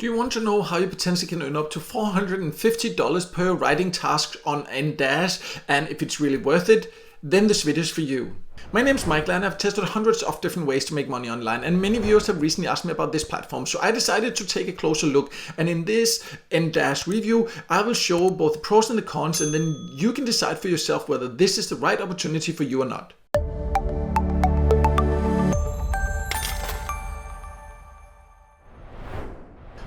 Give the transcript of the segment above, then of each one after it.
Do you want to know how you potentially can earn up to $450 per writing task on nDash, and if it's really worth it? Then this video is for you. My name is Michael and I've tested hundreds of different ways to make money online, and many viewers have recently asked me about this platform, so I decided to take a closer look, and in this nDash review I will show both the pros and the cons, and then you can decide for yourself whether this is the right opportunity for you or not.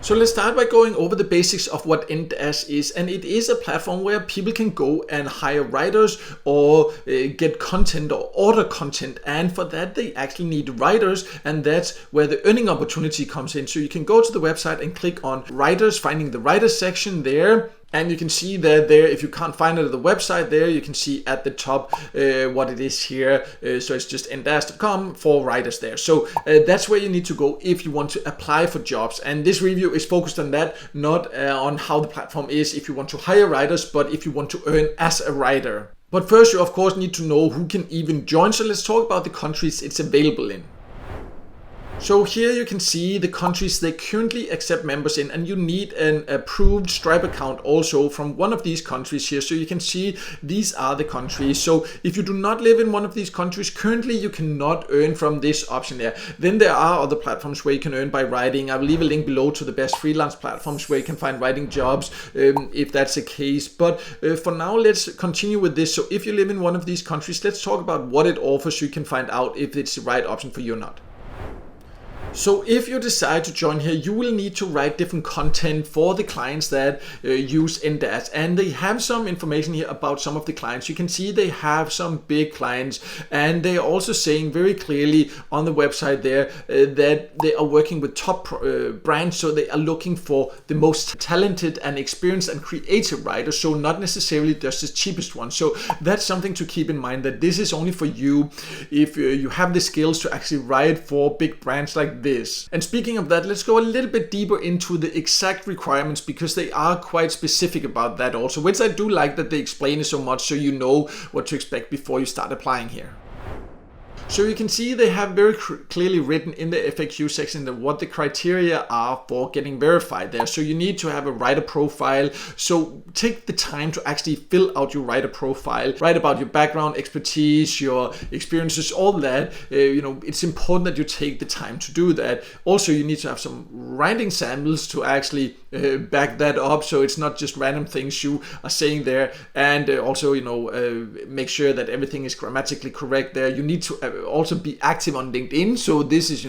So let's start by going over the basics of what nDash is, and it is a platform where people can go and hire writers or get content or order content, and for that they actually need writers, and that's where the earning opportunity comes in. So you can go to the website and click on writers, finding the writers section there. And you can see that there, if you can't find it at the website there, you can see at the top what it is here. So it's just nDash.com for writers there. So that's where you need to go if you want to apply for jobs. And this review is focused on that, not on how the platform is if you want to hire writers, but if you want to earn as a writer. But first you of course need to know who can even join. So let's talk about the countries it's available in. So here you can see the countries they currently accept members in, and you need an approved Stripe account also from one of these countries here. So you can see these are the countries. So if you do not live in one of these countries currently, you cannot earn from this option there. Then there are other platforms where you can earn by writing. I will leave a link below to the best freelance platforms where you can find writing jobs if that's the case. But for now, let's continue with this. So if you live in one of these countries, let's talk about what it offers so you can find out if it's the right option for you or not. So if you decide to join here, you will need to write different content for the clients that use nDash, and they have some information here about some of the clients. You can see they have some big clients, and they are also saying very clearly on the website there that they are working with top brands, so they are looking for the most talented and experienced and creative writers, so not necessarily just the cheapest one. So that's something to keep in mind, that this is only for you if you have the skills to actually write for big brands like this. And speaking of that, let's go a little bit deeper into the exact requirements, because they are quite specific about that also, which I do like that they explain it so much so you know what to expect before you start applying here. So you can see they have very clearly written in the FAQ section that what the criteria are for getting verified there. So you need to have a writer profile. So take the time to actually fill out your writer profile, write about your background, expertise, your experiences, all that. It's important that you take the time to do that. Also, you need to have some writing samples to actually back that up, so it's not just random things you are saying there. And also, make sure that everything is grammatically correct there. You need to also be active on LinkedIn, so this is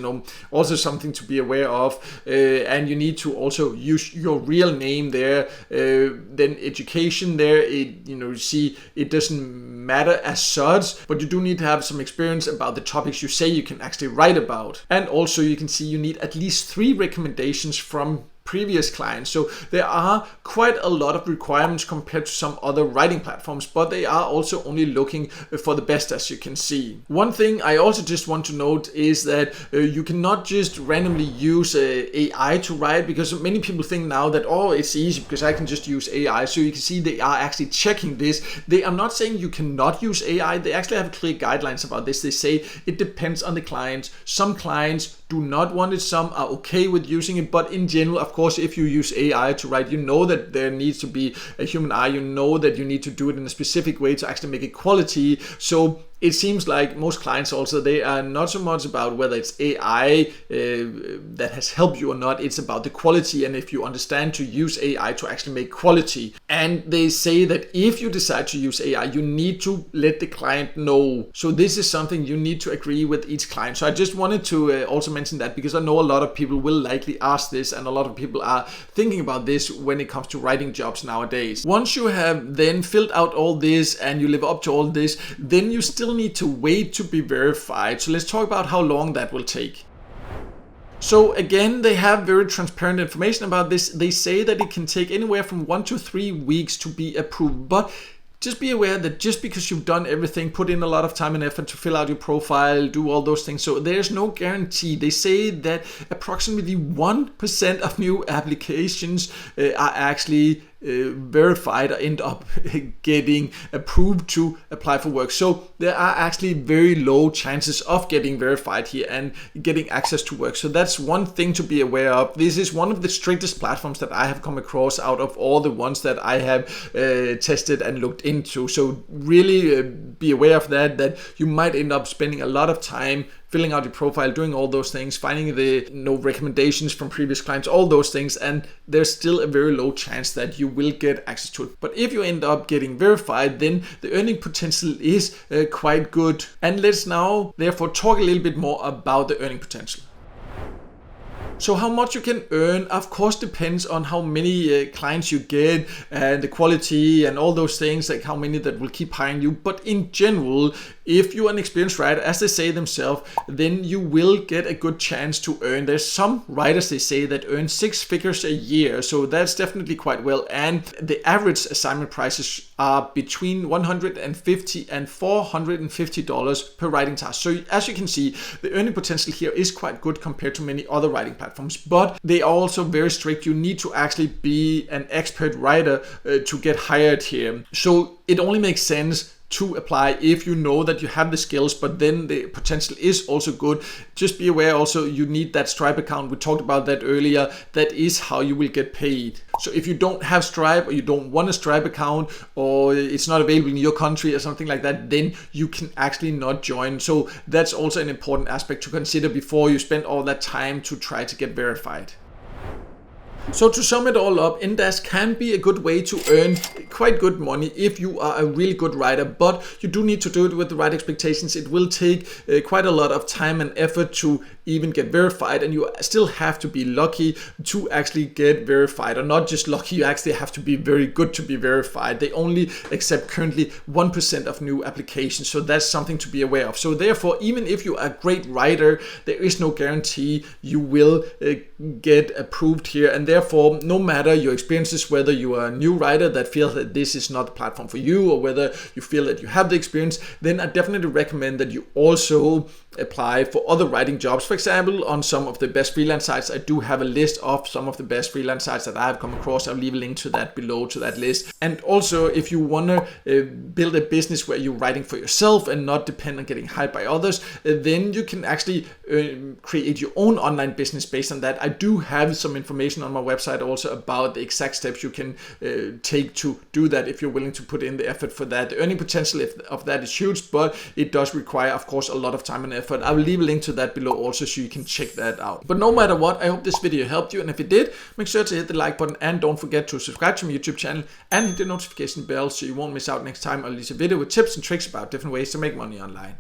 also something to be aware of, and you need to also use your real name there. Then education there, you see it doesn't matter as such, but you do need to have some experience about the topics you say you can actually write about. And also you can see you need at least 3 recommendations from previous clients. So there are quite a lot of requirements compared to some other writing platforms, but they are also only looking for the best, as you can see. One thing I also just want to note is that you cannot just randomly use AI to write, because many people think now that, oh, it's easy because I can just use AI. So you can see they are actually checking this. They are not saying you cannot use AI. They actually have clear guidelines about this. They say it depends on the client. Some clients do not want it, some are okay with using it, but in general, of course, if you use AI to write, you know that there needs to be a human eye, you know that you need to do it in a specific way to actually make it quality. So it seems like most clients also, they are not so much about whether it's AI that has helped you or not, it's about the quality and if you understand to use AI to actually make quality. And they say that if you decide to use AI, you need to let the client know. So this is something you need to agree with each client. So I just wanted to also mention that, because I know a lot of people will likely ask this, and a lot of people are thinking about this when it comes to writing jobs nowadays. Once you have then filled out all this and you live up to all this, then you still need to wait to be verified. So let's talk about how long that will take. So again, they have very transparent information about this. They say that it can take anywhere from 1 to 3 weeks to be approved, but just be aware that just because you've done everything, put in a lot of time and effort to fill out your profile, do all those things, so there's no guarantee. They say that approximately 1% of new applications are actually verified or end up getting approved to apply for work. So there are actually very low chances of getting verified here and getting access to work. So that's one thing to be aware of. This is one of the strictest platforms that I have come across out of all the ones that I have tested and looked into. So really be aware of that you might end up spending a lot of time filling out your profile, doing all those things, finding the recommendations from previous clients, all those things, and there's still a very low chance that you will get access to it. But if you end up getting verified, then the earning potential is quite good. And let's now therefore talk a little bit more about the earning potential. So how much you can earn, of course, depends on how many clients you get and the quality and all those things, like how many that will keep hiring you. But in general, if you're an experienced writer, as they say themselves, then you will get a good chance to earn. There's some writers, they say, that earn 6 figures a year. So that's definitely quite well. And the average assignment prices are between $150 and $450 per writing task. So as you can see, the earning potential here is quite good compared to many other writing platforms, but they are also very strict. You need to actually be an expert writer to get hired here. So it only makes sense to apply if you know that you have the skills, but then the potential is also good. Just be aware also you need that Stripe account. We talked about that earlier. That is how you will get paid. So if you don't have Stripe or you don't want a Stripe account or it's not available in your country or something like that, then you can actually not join. So that's also an important aspect to consider before you spend all that time to try to get verified. So to sum it all up, nDash can be a good way to earn quite good money if you are a really good writer, but you do need to do it with the right expectations. It will take quite a lot of time and effort to even get verified, and you still have to be lucky to actually get verified, or not just lucky, you actually have to be very good to be verified. They only accept currently 1% of new applications, so that's something to be aware of. So therefore, even if you are a great writer, there is no guarantee you will get approved here, and therefore, no matter your experiences, whether you are a new writer that feels that this is not the platform for you, or whether you feel that you have the experience, then I definitely recommend that you also apply for other writing jobs. For example, on some of the best freelance sites, I do have a list of some of the best freelance sites that I have come across. I'll leave a link to that below, to that list. And also, if you want to build a business where you're writing for yourself and not depend on getting hired by others, then you can actually create your own online business based on that. I do have some information on my website also about the exact steps you can take to do that if you're willing to put in the effort for that. The earning potential of that is huge, but it does require, of course, a lot of time and effort. I will leave a link to that below also so you can check that out. But no matter what, I hope this video helped you, and if it did, make sure to hit the like button and don't forget to subscribe to my YouTube channel and hit the notification bell so you won't miss out next time I release a video with tips and tricks about different ways to make money online.